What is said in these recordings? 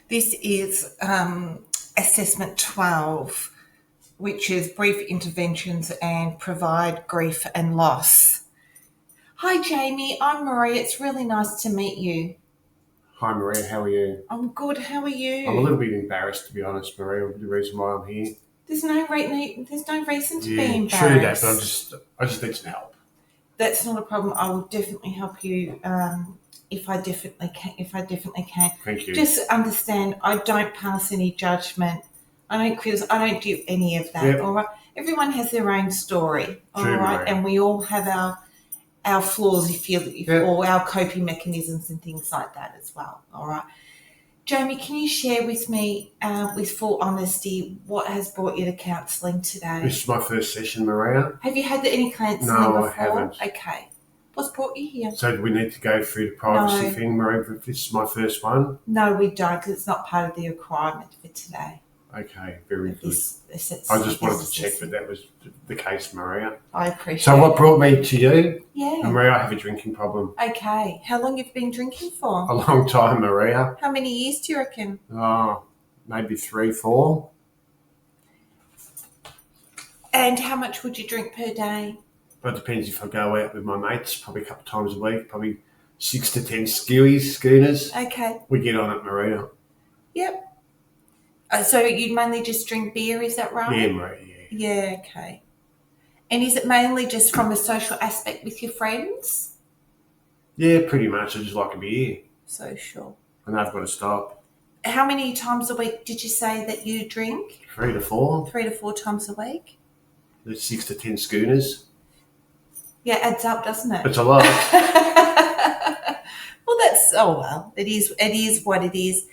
This is assessment 12, which is brief interventions and provide grief and loss. Hi, Jamie. I'm Maria. It's really nice to meet you. Hi Maria, how are you? I'm good. How are you? I'm a little bit embarrassed, to be honest, Maria, the reason why I'm here. There's no reason to be Yeah, embarrassed. true that, but I just need some help. That's not a problem. I will definitely help you if I definitely can. Thank you. Just understand, I don't pass any judgment. I don't do any of that. Yep. All right. Everyone has their own story. All True, right, Maria. and we all have our flaws, Yep. or our coping mechanisms and things like that as well. All right. Jamie, can you share with me, with full honesty, what has brought you to counselling today? This is my first session, Maria. Have you had any counselling No, before? I haven't. Okay. What's brought you here? So do we need to go through the privacy No. thing, Maria, if this is my first one? No, we don't, because it's not part of the requirement for today. Okay, very good. I just This wanted to check assessment. that was the case, Maria. I appreciate So it. what brought me to you? Yeah. Maria, I have a drinking problem. Okay. How long have you been drinking for? A long time, Maria. How many years do you reckon? Oh, maybe 3, 4. And how much would you drink per day? But it depends if I go out with my mates, probably a couple of times a week, probably 6 to 10 schooners. Okay. We get on it, Maria. Yep. So you mainly just drink beer, is that right? Yeah, Maria, yeah. Yeah, okay. And is it mainly just from a social aspect with your friends? Yeah, pretty much. I just like a beer. Social. And I've got to stop. How many times a week did you say that you drink? 3 to 4. 3 to 4 times a week? There's 6 to 10 schooners. Yeah, adds up, doesn't it? It's a lot. Well, it is what it is.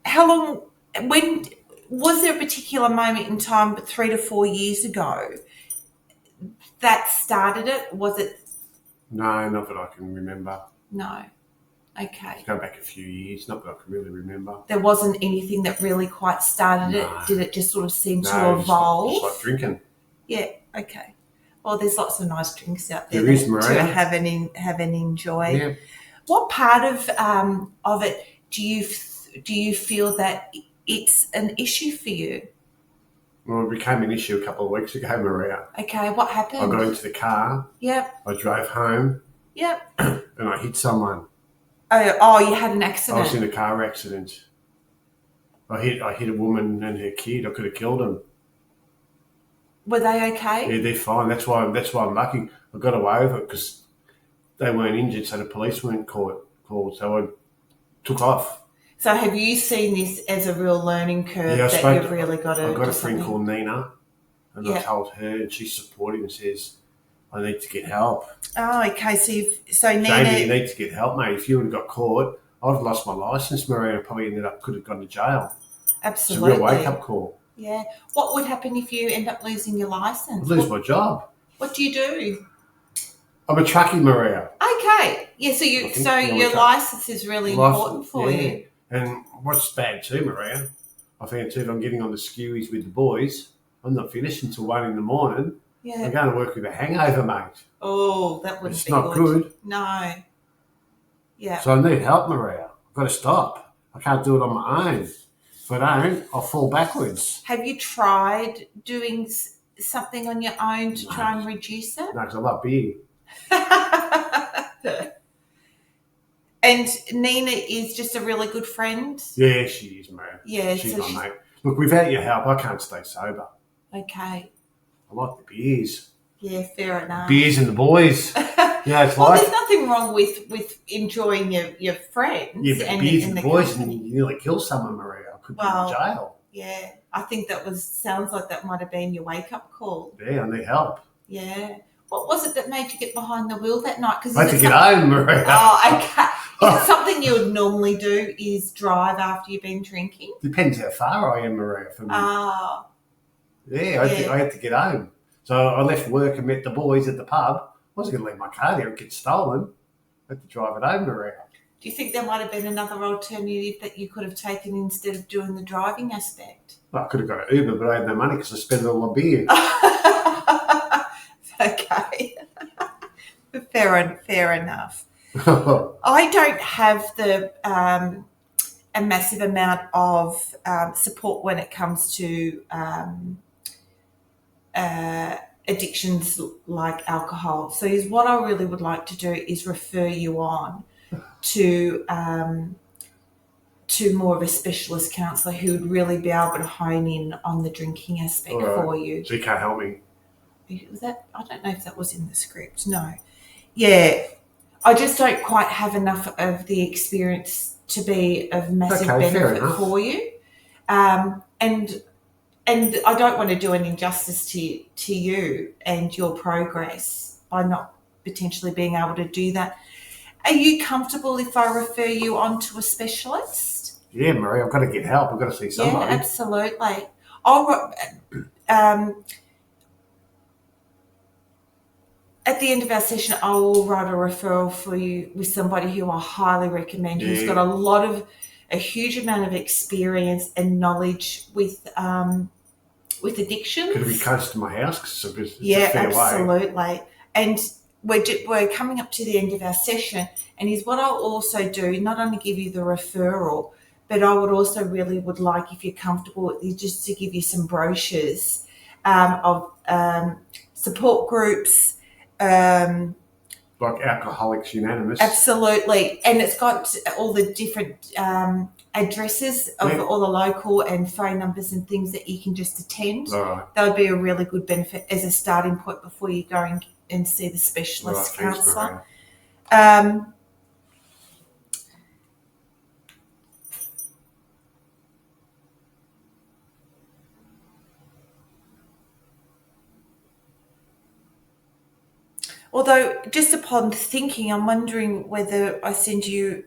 How long, when, was there a particular moment in time, 3 to 4 years ago, that started it? Was it? No, not that I can remember. No. Okay. Go back a few years, not that I can really remember. There wasn't anything that really quite started No. it? Did it just sort of seem to No, evolve? just like drinking. Yeah, okay. Well, there's lots of nice drinks out there There is, to Maria. have and enjoy. Yeah. What part of it do you feel that it's an issue for you? Well, it became an issue a couple of weeks ago, Maria. Okay, what happened? I got into the car. Yep. I drove home. Yep. And I hit someone. Oh, you had an I accident. was in a car accident. I hit a woman and her kid. I could have killed them. Were they okay? Yeah, they're fine. That's why I'm lucky. I got away with it because they weren't injured, so the police weren't called. So I took off. So have you seen this as a real learning curve Yeah, that you've really got to I've got do a friend something? called Nina, and Yeah. I told her, and she's supportive and says, I need to get help. Oh, okay. So Jamie, you Nina, need to get help, mate. If you would have got caught, I'd have lost my licence, Maria, and probably could have gone to jail. absolutely. It's a real wake-up call. Yeah. What would happen if you end up losing your license? I'd lose my job. What do you do? I'm a truckie, Maria. Okay. Yeah. So I think your truck. license is really important for Yeah. you. And what's bad too, Maria, I found too, if I'm getting on the skewies with the boys, I'm not finished until 1 in the morning. Yeah. I'm going to work with a hangover, mate. Oh, that wouldn't It's be not good. No. Yeah. So I need help, Maria. I've got to stop. I can't do it on my own. If I don't, I'll fall backwards. Have you tried doing something on your own to try and reduce it? No, because I love beer. And Nina is just a really good friend. Yeah, she is, Maria. Yeah, She's so my mate. Look, without your help, I can't stay sober. Okay. I like the beers. Yeah, fair enough. Beers and the boys. Yeah, it's Well, like... there's nothing wrong with enjoying your friends. Yeah, but and beers and the the boys, company. and you nearly kill someone, Maria. I could Well, be in jail. Yeah, I think sounds like that might have been your wake up call. Yeah, I need help. Yeah. What was it that made you get behind the wheel that night? I had to get home, Maria. Oh, okay. Is it something you would normally do? Is drive after you've been drinking? Depends how far I am, Maria, from Ah. Yeah, I had to get home. So I left work and met the boys at the pub. I wasn't going to leave my car there and get stolen. I had to drive it home, Maria. Do you think there might have been another alternative that you could have taken instead of doing the driving aspect? Well, I could have got an Uber, but I had no money because I spent it all on beer. Okay. Fair enough. I don't have the a massive amount of support when it comes to addictions like alcohol. So what I really would like to do is refer you on to more of a specialist counsellor who would really be able to hone in on the drinking aspect for you. So you can't help me? Was that? I don't know if that was in the script. No. Yeah. I just don't quite have enough of the experience to be of massive benefit for you. And I don't want to do an injustice to you and your progress by not potentially being able to do that. Are you comfortable if I refer you on to a specialist? Yeah, Marie, I've got to get help. I've got to see somebody. Yeah, absolutely. At the end of our session, I will write a referral for you with somebody who I highly recommend, who's got a huge amount of experience and knowledge with addictions. Could it be close to my house? Cause it's yeah, a fair absolutely. Way. And we're coming up to the end of our session, and is what I'll also do, not only give you the referral, but I would also really would like, if you're comfortable, just to give you some brochures of support groups. Like Alcoholics Unanimous. Absolutely. And it's got all the different addresses of all the local and phone numbers and things that you can just attend. All right. That would be a really good benefit as a starting point before you go and see the specialist counsellor. Although, just upon thinking, I'm wondering whether I send you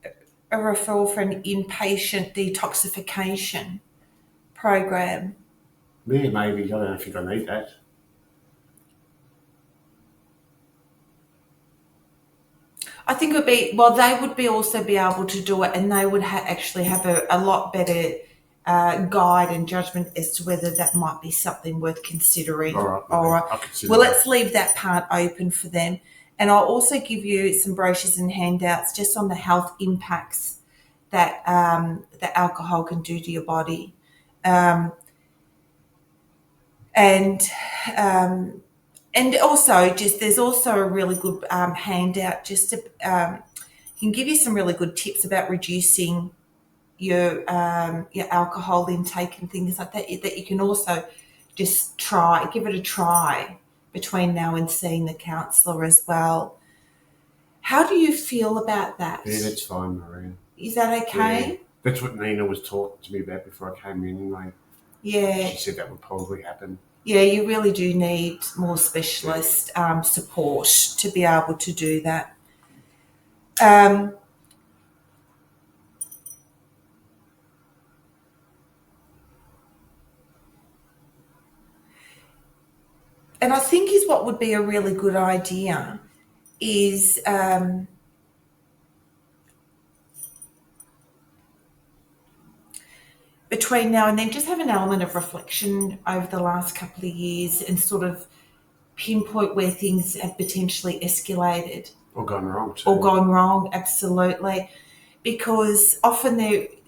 a referral for an inpatient detoxification program. Yeah, maybe. I don't know if you're going to need that. I think it would be, well, they would be also be able to do it, and they would actually have a lot better guide and judgment as to whether that might be something worth considering. All right. Well, let's leave that part open for them. And I'll also give you some brochures and handouts just on the health impacts that that alcohol can do to your body. And also, there's also a really good handout just to can give you some really good tips about reducing your alcohol intake and things like that you can also just give it a try between now and seeing the counsellor as well. How do you feel about that? Yeah, that's fine, Maria. Is that okay? Yeah. That's what Nina was talking to me about before I came in anyway. Yeah. She said that would probably happen. Yeah, you really do need more specialist support to be able to do that. And I think what would be a really good idea is between now and then just have an element of reflection over the last couple of years and sort of pinpoint where things have potentially escalated. Or gone wrong too. Or gone wrong, absolutely. Because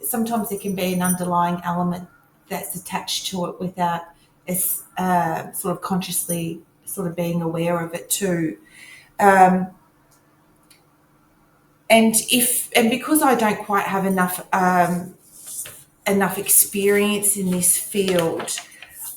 sometimes there can be an underlying element that's attached to it without us sort of consciously sort of being aware of it too. And because I don't quite have enough experience in this field,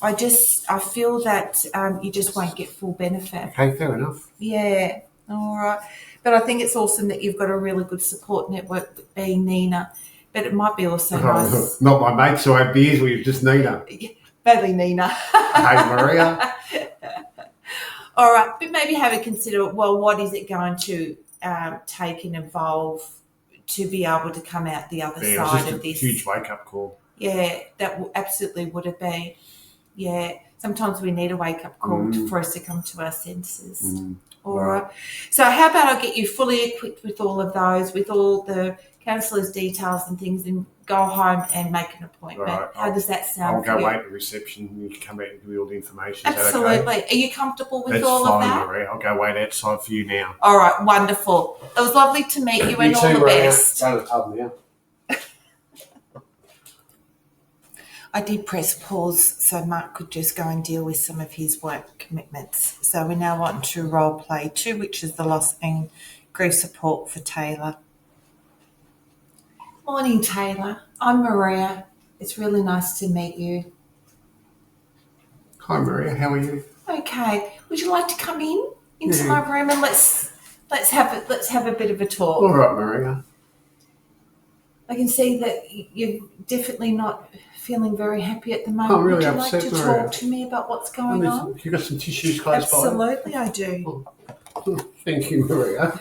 I feel that you just won't get full benefit. Okay, fair enough. Yeah, all right. But I think it's awesome that you've got a really good support network, being Nina. But it might be also nice. Not my mates who have beers with, just Nina. Badly Nina. Hey, Maria. All right, but maybe have a consider, well, what is it going to take and evolve to be able to come out the other side of this? Huge wake-up call. Yeah, that absolutely would have been. Yeah, sometimes we need a wake-up call for us to come to our senses. All right. So how about I get you fully equipped with all of those, with all the counsellor's details and things, and go home and make an appointment. Right. How does that sound? I'll go wait at reception and you can come back and give me all the information. Absolutely. Is that okay? Are you comfortable with That's all fine, of that? Maria. I'll go wait outside for you now. All right, wonderful. It was lovely to meet you, and all the best. Go to the pub now. I did press pause so Mark could just go and deal with some of his work commitments. So we're now on to role play 2, which is the loss and grief support for Taylor. Morning, Taylor. I'm Maria. It's really nice to meet you. Hi, Maria. How are you? Okay. Would you like to come into my room and let's have a bit of a talk? All right, Maria. I can see that you're definitely not feeling very happy at the moment. I'm really Would you upset, like to Maria. talk to me about what's going on? You got some tissues close Absolutely, I do. by? Thank you, Maria.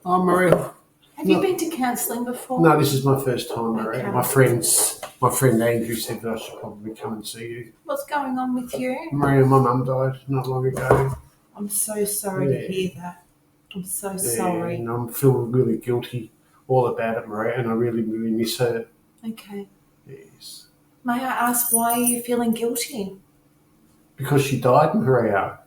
Oh, Maria. Have you been to counselling before? No, this is my first time, Maria. Okay. My friend Andrew said that I should probably come and see you. What's going on with you? Maria, my mum died not long ago. I'm so sorry to hear that. I'm so sorry. And I'm feeling really guilty all about it, Maria, and I really, really miss her. Okay. Yes. May I ask why are you feeling guilty? Because she died, Maria.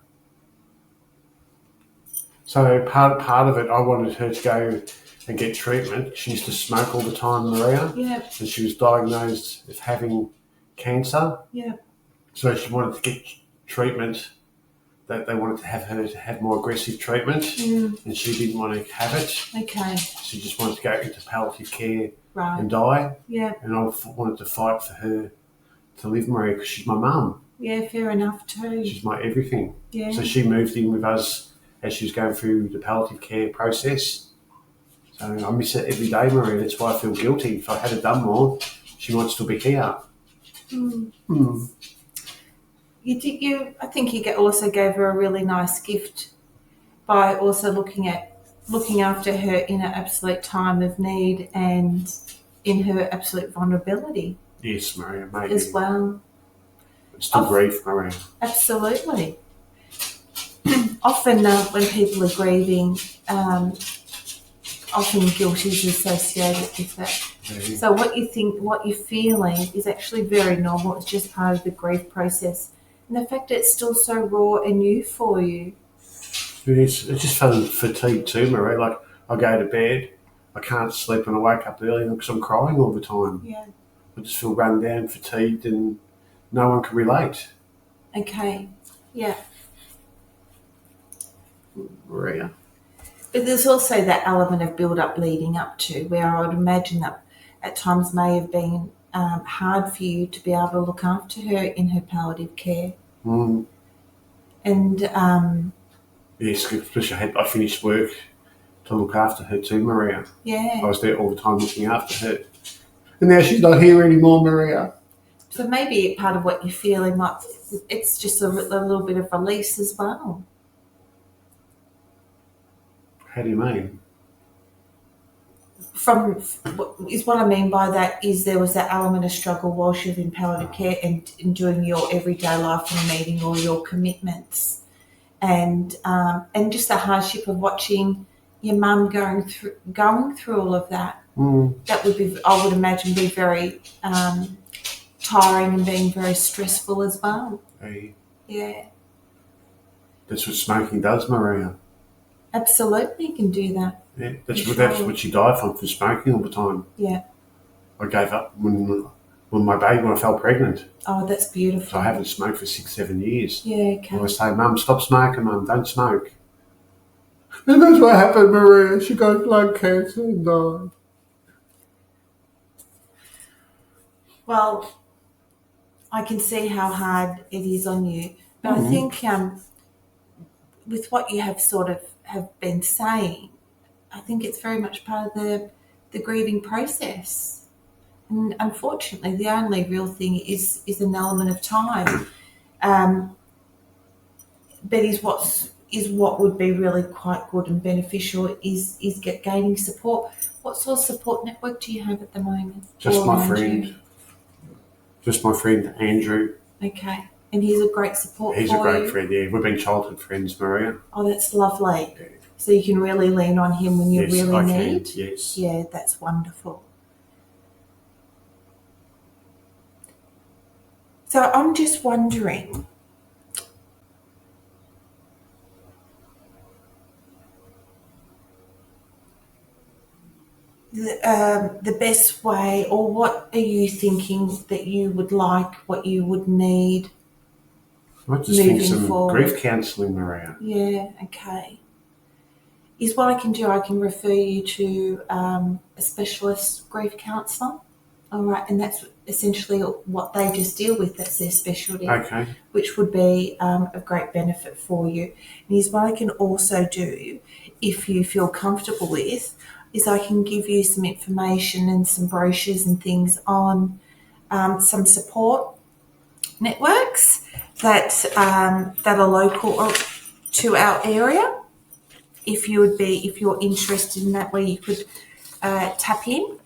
So part of it, I wanted her to go and get treatment. She used to smoke all the time, Maria. Yeah. And she was diagnosed with having cancer. Yeah. So she wanted to get treatment. That they wanted to have her to have more aggressive treatment, and she didn't want to have it. Okay. She just wanted to go into palliative care Right. and die. Yeah. And I wanted to fight for her to live, Maria, because she's my mum. Yeah, fair enough too. She's my everything. Yeah. So she moved in with us as she was going through the palliative care process. So I miss her every day, Maria. That's why I feel guilty. If I had done more, she might still be here. I think you also gave her a really nice gift by also looking after her in an absolute time of need and in her absolute vulnerability. Yes, Maria, maybe. As well. Still grief, Maria. Absolutely. Often when people are grieving, often guilt is associated with that. Yeah. So what you're feeling is actually very normal. It's just part of the grief process. And the fact that it's still so raw and new for you. Yes, it's just feeling fatigued too, Maria. Like, I go to bed, I can't sleep and I wake up early because I'm crying all the time. Yeah. I just feel run down, fatigued, and no one can relate. Okay. Yeah. Maria. But there's also that element of build-up leading up to where I would imagine that at times may have been hard for you to be able to look after her in her palliative care. Mm. And yes, especially I finished work to look after her too, Maria. Yeah. I was there all the time looking after her. And now she's not here anymore, Maria. So maybe part of what you're feeling, it's just a little bit of release as well. How do you mean? What I mean by that is there was that element of struggle while she was in palliative care and doing your everyday life and meeting all your commitments, and just the hardship of watching your mum going through all of that. That would be, I would imagine, be very tiring and being very stressful as well. Hey. Yeah. That's what smoking does, Maria. Absolutely, you can do that. Yeah, that's what she died from smoking all the time. Yeah. I gave up when I fell pregnant. Oh, that's beautiful. So I haven't smoked for 6-7 years. Yeah, okay. I always say, Mum, stop smoking, Mum, don't smoke. And that's what happened, Maria. She got lung cancer and died. Well, I can see how hard it is on you. But I think with what you have been saying, I think it's very much part of the grieving process. And unfortunately, the only real thing is an element of time. But what would be really quite good and beneficial is gaining support. What sort of support network do you have at the moment? Just my friend. Just my friend, Andrew. Okay. And he's a great support for you? He's a great friend, yeah. We've been childhood friends, Maria. Oh, that's lovely. Yeah. So you can really lean on him when you really need? Can, yes. Yeah, that's wonderful. So I'm just wondering, the best way, or what are you thinking that you would like, what you would need I just think moving some forward? grief counselling, Maria. Yeah, okay. Is what I can do, I can refer you to a specialist grief counsellor. All right, and that's essentially what they just deal with. That's their specialty, Okay. which would be of great benefit for you. And is what I can also do, if you feel comfortable with, is I can give you some information and some brochures and things on some support networks that are local to our area. If you're interested in that, where you could tap in,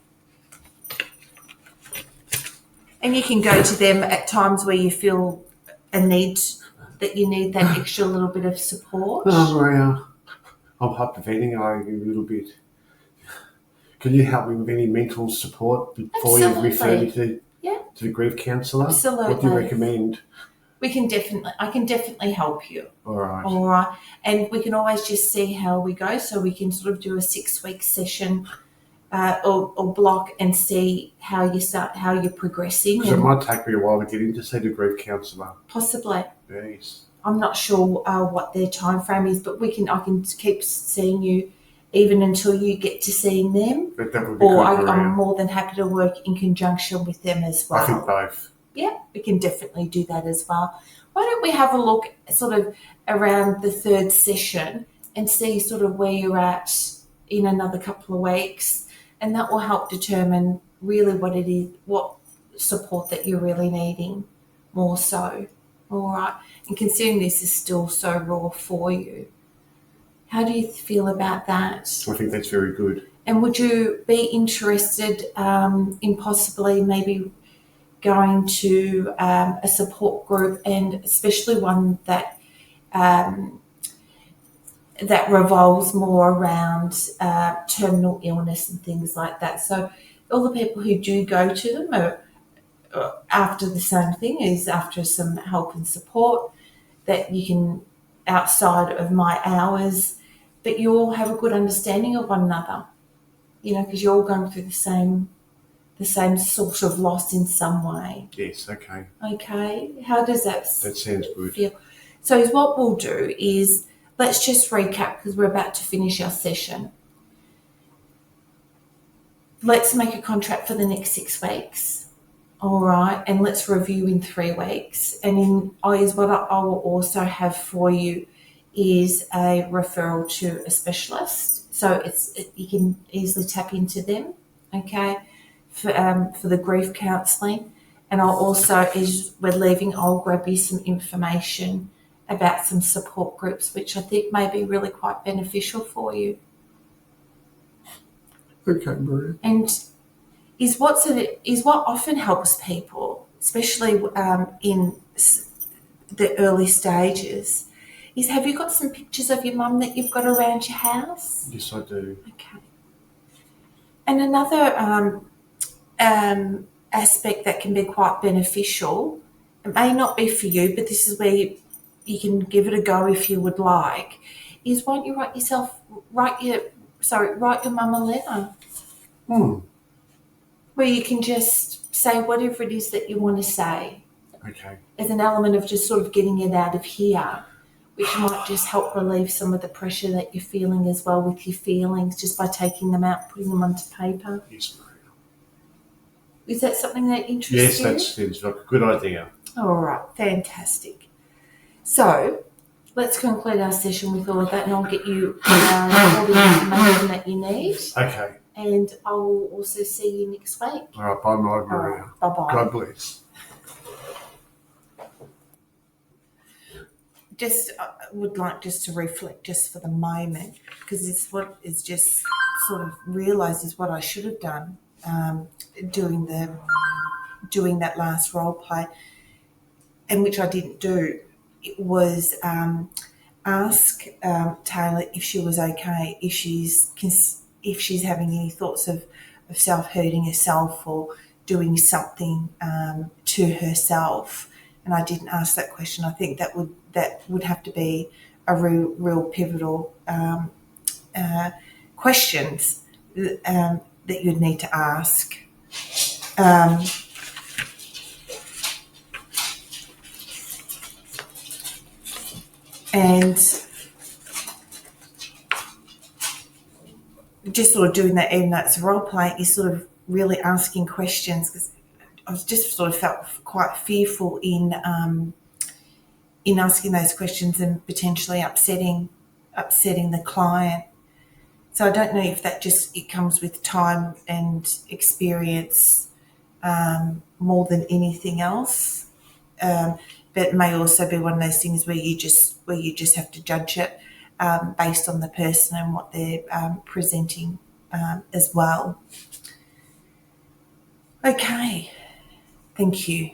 and you can go to them at times where you feel that you need that extra little bit of support. Oh, Maria, I'm hyperventilating a little bit. Can you help me with any mental support before you refer me to the grief counsellor? Absolutely. What do you recommend? I can definitely help you. All right. All right. And we can always just see how we go. So we can sort of do a 6-week session or block and see how you're progressing. Because it might take me a while to get in to see the grief counsellor. Possibly. Yes. I'm not sure what their time frame is, but I can keep seeing you even until you get to seeing them. But that would be Or good, I'm more than happy to work in conjunction with them as well. I think both. Yeah, we can definitely do that as well. Why don't we have a look sort of around the third session and see sort of where you're at in another couple of weeks, and that will help determine really what it is, what support that you're really needing more so. All right. And considering this is still so raw for you, how do you feel about that? I think that's very good. And would you be interested in possibly maybe going to a support group, and especially one that that revolves more around terminal illness and things like that? So all the people who do go to them are after the same thing, is after some help and support that you can, outside of my hours, but you all have a good understanding of one another, because you're all going through the same sort of loss in some way. Yes, okay. Okay, how does that sounds good. feel? So what we'll do is, let's just recap, because we're about to finish our session. Let's make a contract for the next 6 weeks. All right, and let's review in 3 weeks. And what I will also have for you is a referral to a specialist. So you can easily tap into them, okay, for the grief counselling. And I'll also, as we're leaving, I'll grab you some information about some support groups, which I think may be really quite beneficial for you. Okay, Maria. And is what often helps people, especially in the early stages, is, have you got some pictures of your mum that you've got around your house? Yes, I do. Okay. And another aspect that can be quite beneficial, it may not be for you, but this is where you can give it a go if you would like, is why don't you write your mum a letter. Where you can just say whatever it is that you want to say. Okay. As an element of just sort of getting it out of here, which might just help relieve some of the pressure that you're feeling as well with your feelings, just by taking them out, putting them onto paper. Yes, Maria. Is that something that interests you? Yes, that seems like a good idea. All right, fantastic. So let's conclude our session with all of that, and I'll get you all the information that you need. Okay. And I will also see you next week. All right, bye, Maria. Right, bye-bye. God bless. Just would like just to reflect just for the moment, because it's what is just sort of realised is what I should have done doing that last role play, and which I didn't do. It was ask Taylor if she was okay, if she's having any thoughts of self-hurting herself or doing something to herself. And I didn't ask that question. I think that would have to be a real pivotal questions that you'd need to ask. And just sort of doing that, even though it's role play, is sort of really asking questions, because I was just sort of felt quite fearful in asking those questions and potentially upsetting the client. So I don't know if that just it comes with time and experience more than anything else. But it may also be one of those things where you just have to judge it based on the person and what they're presenting as well. Okay, thank you.